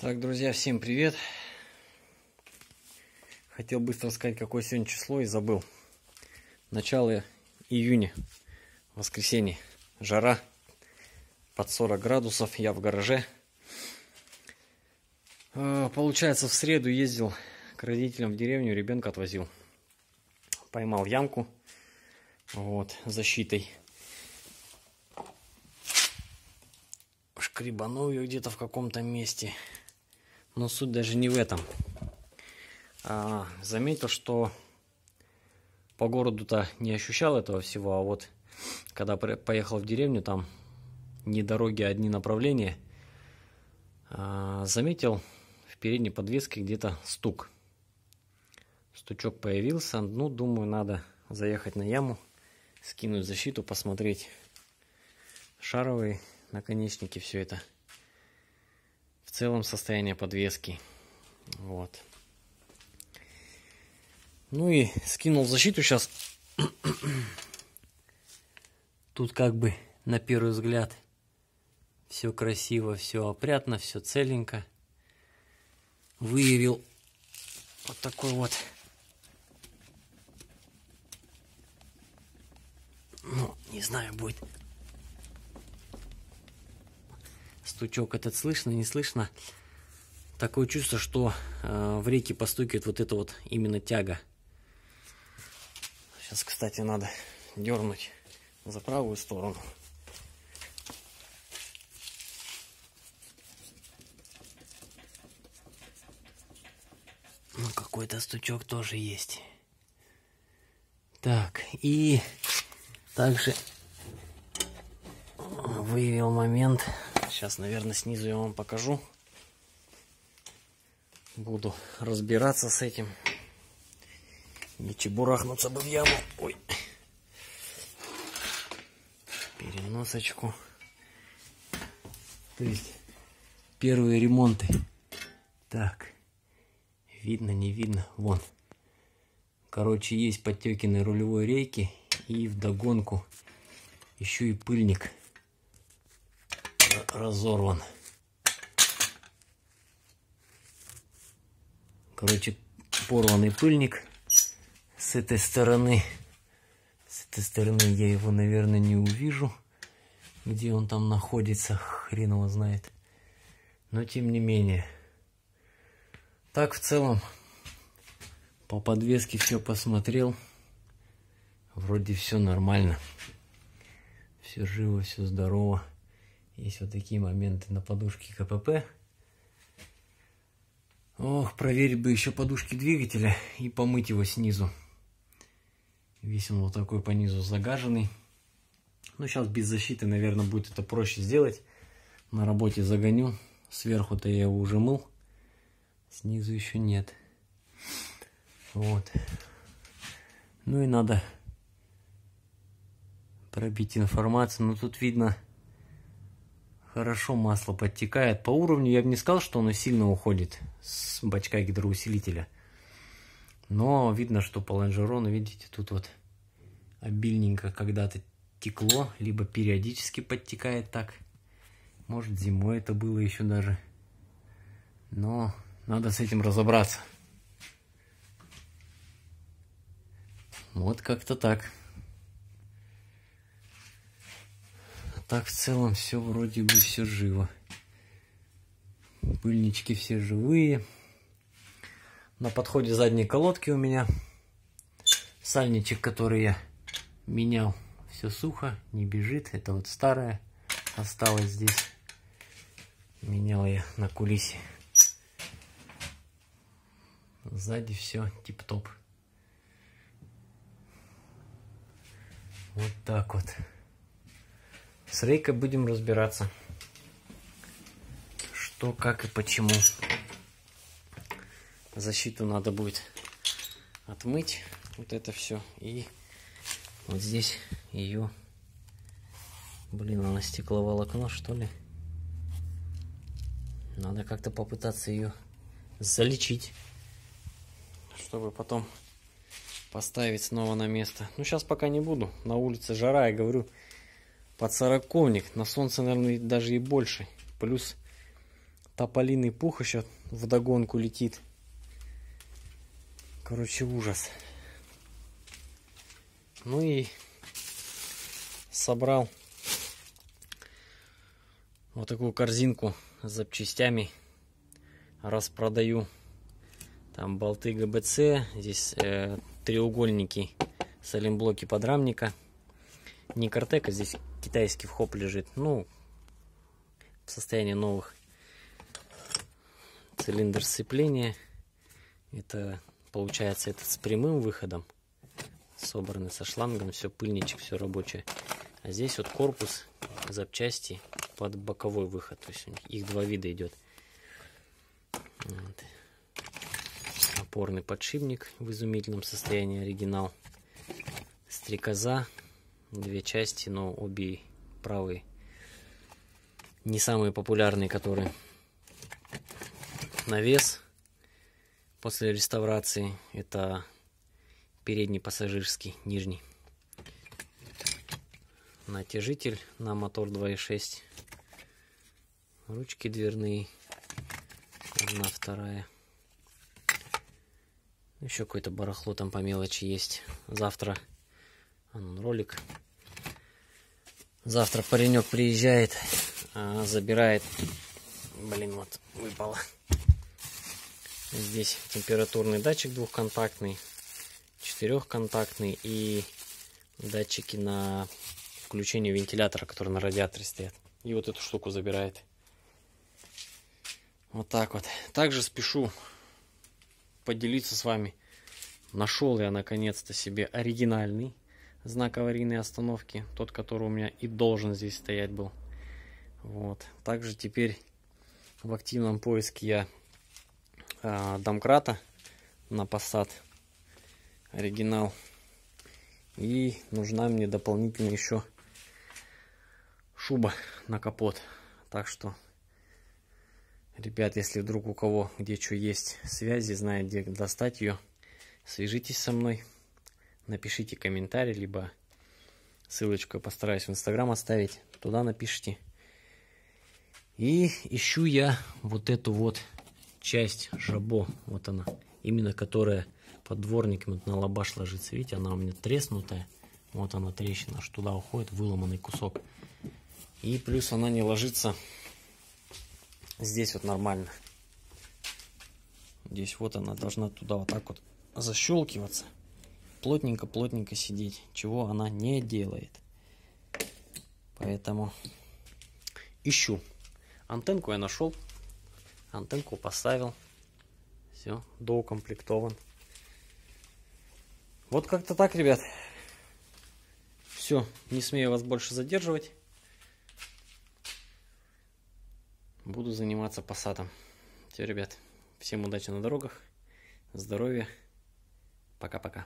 Так, друзья, всем привет. Хотел быстро сказать, какое сегодня число, и забыл. Начало июня, воскресенье. Жара под 40 градусов, я в гараже. Получается, в среду ездил к родителям в деревню, ребенка отвозил. Поймал ямку, вот, защитой. Шкребанул ее где-то в каком-то месте. Но суть даже не в этом. Заметил, что по городу-то не ощущал этого всего, а вот когда поехал в деревню, там не дороги, а одни направления, заметил в передней подвеске где-то стук. Стучок появился, ну, думаю, надо заехать на яму, скинуть защиту, посмотреть шаровые наконечники, все это. В целом состояние подвески. Вот. Ну и скинул защиту сейчас. Тут как бы на первый взгляд все красиво, все опрятно, все целенько. Выявил вот такой вот, ну, не знаю, будет стучок этот слышно, не слышно. Такое чувство, что в реке постукивает вот эта вот именно тяга. Сейчас, кстати, надо дернуть за правую сторону. Ну, какой-то стучок тоже есть. Так, и также выявил момент. Сейчас, наверное, снизу я вам покажу. Буду разбираться с этим. Не чебурахнуться бы в яму. Ой. Переносочку. То есть первые ремонты. Так. Видно, не видно. Вон. Короче, есть подтеки на рулевой рейке. И вдогонку еще и пыльник разорван. Короче, порванный пыльник с этой стороны. С этой стороны я его, наверное, не увижу, где он там находится, хрен его знает. Но тем не менее. Так, в целом, по подвеске все посмотрел. Вроде все нормально. Все живо, все здорово. Есть вот такие моменты на подушке КПП. Ох, проверить бы еще подушки двигателя и помыть его снизу. Весь он вот такой по низу загаженный. Ну, сейчас без защиты, наверное, будет это проще сделать. На работе загоню. Сверху-то я его уже мыл. Снизу еще нет. Вот. Ну и надо пробить информацию. Но тут видно, хорошо масло подтекает. По уровню я бы не сказал, что оно сильно уходит с бачка гидроусилителя. Но видно, что по лонжерону, видите, тут вот обильненько когда-то текло, либо периодически подтекает так. Может, зимой это было еще даже. Но надо с этим разобраться. Вот как-то так. Так в целом все вроде бы все живо. Пыльнички все живые. На подходе задней колодки у меня сальничек, который я менял, все сухо, не бежит. Это вот старое осталось здесь. Менял я на кулисе. Сзади все тип-топ. Вот так вот. С рейкой будем разбираться. Что, как и почему. Защиту надо будет отмыть. Вот это все. И вот здесь ее... Блин, она стекловолокно, что ли? Надо как-то попытаться ее залечить. Чтобы потом поставить снова на место. Ну, сейчас пока не буду. На улице жара, я говорю, под 40-ник. На солнце, наверное, даже и больше. Плюс тополиный пух еще вдогонку летит. Короче, ужас. Ну и собрал вот такую корзинку с запчастями. Распродаю. Там болты ГБЦ. Здесь треугольники, саленблоки подрамника. Не Кортек, а здесь китайский вхоп лежит. Ну, в состоянии новых. Цилиндр сцепления. Это получается этот с прямым выходом. Собраны со шлангом. Все пыльничек, все рабочее. А здесь вот корпус, запчасти под боковой выход. То есть их два вида идет. Вот. Опорный подшипник в изумительном состоянии, оригинал. Стрекоза, две части, но обе правые. Не самые популярные, которые. Навес после реставрации. Это передний пассажирский, нижний. Натяжитель на мотор 2.6. Ручки дверные. Одна, вторая. Еще какое-то барахло там по мелочи есть. Завтра ролик. Завтра паренек приезжает, забирает. Блин, вот выпало. Здесь температурный датчик двухконтактный, четырехконтактный и датчики на включение вентилятора, который на радиаторе стоят. И вот эту штуку забирает. Вот так вот. Также спешу поделиться с вами. Нашел я наконец-то себе оригинальный знак аварийной остановки. Тот, который у меня и должен здесь стоять был. Вот. Также теперь в активном поиске я домкрата на Passat. Оригинал. И нужна мне дополнительно еще шуба на капот. Так что, ребят, если вдруг у кого где что есть связи, знает где достать ее, свяжитесь со мной, напишите комментарий, либо ссылочку я постараюсь в Инстаграм оставить, туда напишите. И ищу я вот эту вот часть жабо, вот она, именно которая под дворником вот на лабаш ложится. Видите, она у меня треснутая, вот она трещина, аж туда уходит, выломанный кусок. И плюс она не ложится здесь вот нормально. Здесь вот она должна туда вот так вот защелкиваться. Плотненько-плотненько сидеть. Чего она не делает. Поэтому ищу. Антенку я нашел. Антенку поставил. Все, доукомплектован. Вот как-то так, ребят. Все, не смею вас больше задерживать. Буду заниматься Passat'ом. Все, ребят, всем удачи на дорогах, здоровья, пока-пока.